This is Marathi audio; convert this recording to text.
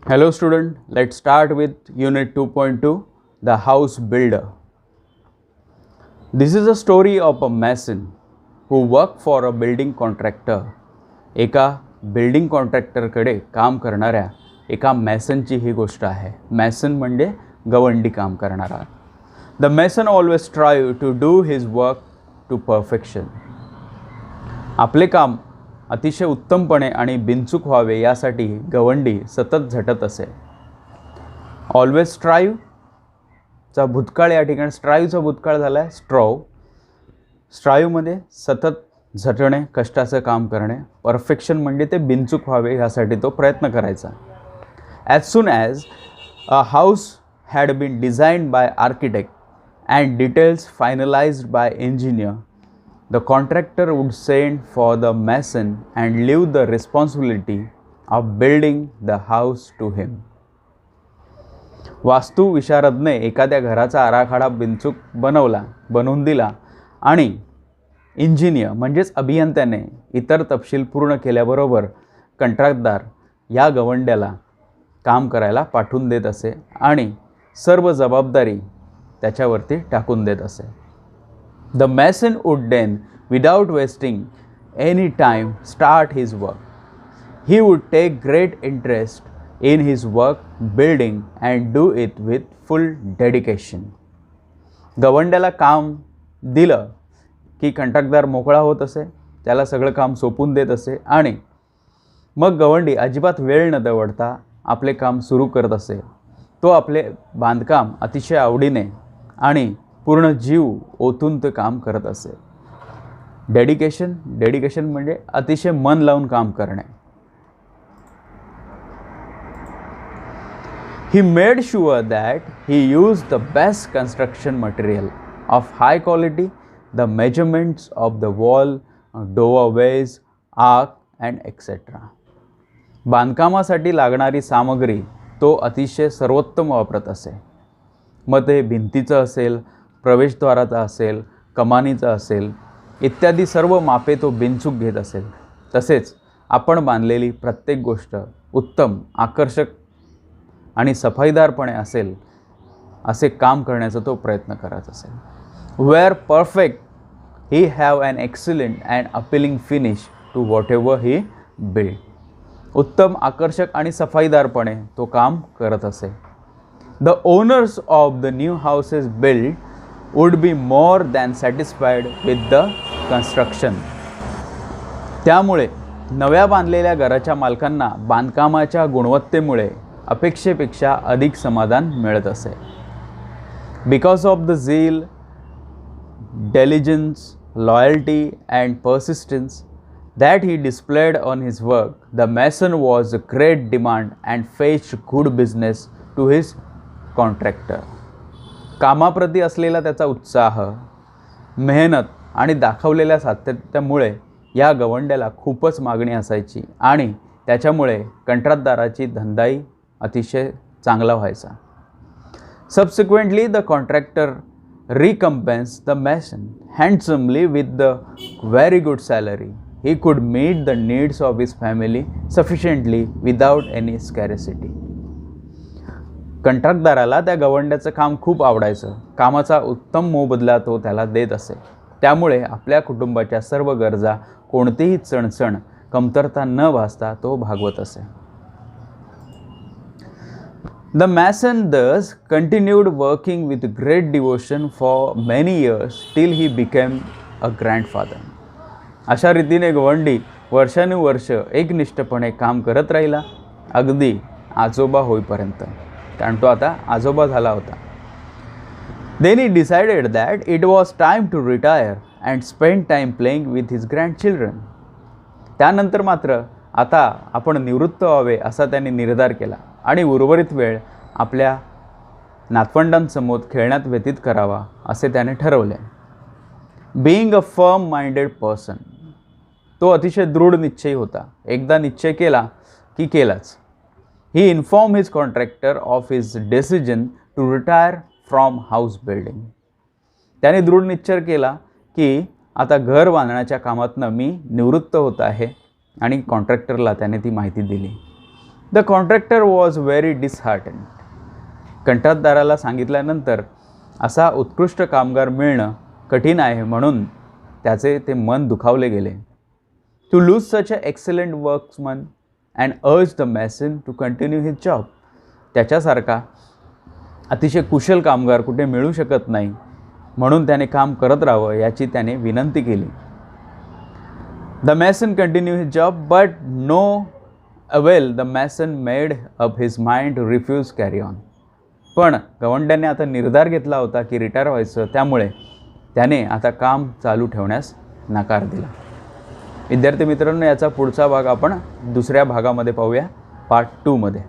Hello student, let's start with unit 2.2, the house builder. This is a story of a mason who worked for a building contractor. एका बिल्डिंग कॉन्ट्रॅक्टरकडे काम करणाऱ्या एका मॅसनची ही गोष्ट आहे. मॅसन म्हणजे गवंडी काम करणारा. The mason always try to do his work to perfection. आपले काम अतिशय उत्तमपणे आणि बिनचूक व्हावे यासाठी गवंडी सतत झटत असे. ऑलवेज स्ट्राईव्हचा भूतकाळ या ठिकाणी स्ट्राईव्हचा भूतकाळ झाला आहे स्ट्रॉव. स्ट्राईव्हमध्ये सतत झटणे, कष्टाचं काम करणे. परफेक्शन म्हणजे ते बिनचूक व्हावे यासाठी तो प्रयत्न करायचा. As soon as a house had been designed by architect and details finalised by engineer, the contractor would send for the mason and leave the responsibility of building the house to him. वास्तू विशारदने एखाद्या घराचा आराखडा बिनचूक बनवून दिला आणि इंजिनियर म्हणजेच अभियंत्याने इतर तपशील पूर्ण केल्याबरोबर कंत्राटदार या गवंड्याला काम करायला पाठवून देत असे आणि सर्व जबाबदारी त्याच्यावरती टाकून देत असे. The mason would then, without wasting any time, start his work. He would take great interest in his work building and do it with full dedication. गवंड्याला काम दिलं की कंत्राटदार मोकळा होत असे, त्याला सगळं काम सोपून देत असे आणि मग गवंडी अजिबात वेळ न दवडता आपले काम सुरू करत असे. तो आपले बांधकाम अतिशय आवडीने आणि पूर्ण जीव ओतून ते काम करत असे. डेडिकेशन म्हणजे अतिशय मन लावून काम करणे. He made sure that he used the best construction material of high quality, the measurements of the wall, doorways, arc and etc. बांधकामासाठी लागणारी सामग्री तो अतिशय सर्वोत्तम वापरत असे. मग ते भिंतीचं असेल, प्रवेशद्वाराचा असेल, कमानीचा असेल इत्यादी सर्व मापे तो बिनचूक घेत असेल. तसेच आपण बांधलेली प्रत्येक गोष्ट उत्तम, आकर्षक आणि सफाईदारपणे असेल असे काम करण्याचा तो प्रयत्न करत असेल. Where perfect he have an excellent and appealing finish to whatever he build. उत्तम, आकर्षक आणि सफाईदारपणे तो काम करत असे. The owners of the new houses built would be more than satisfied with the construction. त्यामुळे नव्या बांधलेल्या घराच्या मालकांना बांधकामाच्या गुणवत्तेमुळे अपेक्षेपेक्षा अधिक समाधान मिळत असे. Because of the zeal, diligence, loyalty and persistence that he displayed on his work, the mason was a great demand and fetched good business to his contractor. कामाप्रती असलेला त्याचा उत्साह, मेहनत आणि दाखवलेल्या सातत्यामुळे या गवंड्याला खूपच मागणी असायची आणि त्याच्यामुळे कंत्राटदाराची धंदाही अतिशय चांगला व्हायचा. Subsequently the contractor recompense the mason handsomely with the very good salary. He could meet the needs of his family sufficiently without any scarcity. कंत्राटदाराला त्या गवंड्याचं काम खूप आवडायचं. कामाचा उत्तम मोबदला तो त्याला देत असे. त्यामुळे आपल्या कुटुंबाच्या सर्व गरजा कोणतीही चणचण, कमतरता न भासता तो भागवत असे. The mason thus continued working with great devotion for many years till he became a grandfather. अशा रीतीने गवंडी वर्षानुवर्ष एकनिष्ठपणे काम करत राहिला अगदी आजोबा होईपर्यंत, कारण तो आता आजोबा झाला होता. Then he decided that it was time to retire and spend time playing with his grandchildren. त्यानंतर मात्र आता आपण निवृत्त व्हावे असा त्याने निर्धार केला आणि उर्वरित वेळ आपल्या नातवंडांसमोर खेळण्यात व्यतीत करावा असे त्याने ठरवले. Being a firm minded person, तो अतिशय दृढ निश्चयी होता. एकदा निश्चय केला की केलाच. He informed his contractor of his decision to retire from house building. त्याने दृढ निश्चय केला की आता घर बांधण्याच्या कामातनं मी निवृत्त होत आहे आणि कॉन्ट्रॅक्टरला त्याने ती माहिती दिली. The contractor was very disheartened. कंत्राटदाराला सांगितल्यानंतर असा उत्कृष्ट कामगार मिळणं कठीण आहे म्हणून त्याचे ते मन दुखावले गेले. To lose such a excellent workman and urge the mason to continue his job. त्याच्यासारखा अतिशय कुशल कामगार कुठे मिळू शकत नाही म्हणून त्याने काम करत राहावं याची त्याने विनंती केली. The mason continue his job but no avail. The mason made up his mind to refuse carry on. पण गवंड्याने आता निर्धार घेतला होता की रिटायर व्हायचं, त्यामुळे त्याने आता काम चालू ठेवण्यास नकार दिला. विद्यार्थी मित्रांनो, याचा पुढचा भाग आपण दुसऱ्या भागामध्ये पाहूया, पार्ट 2 मध्ये.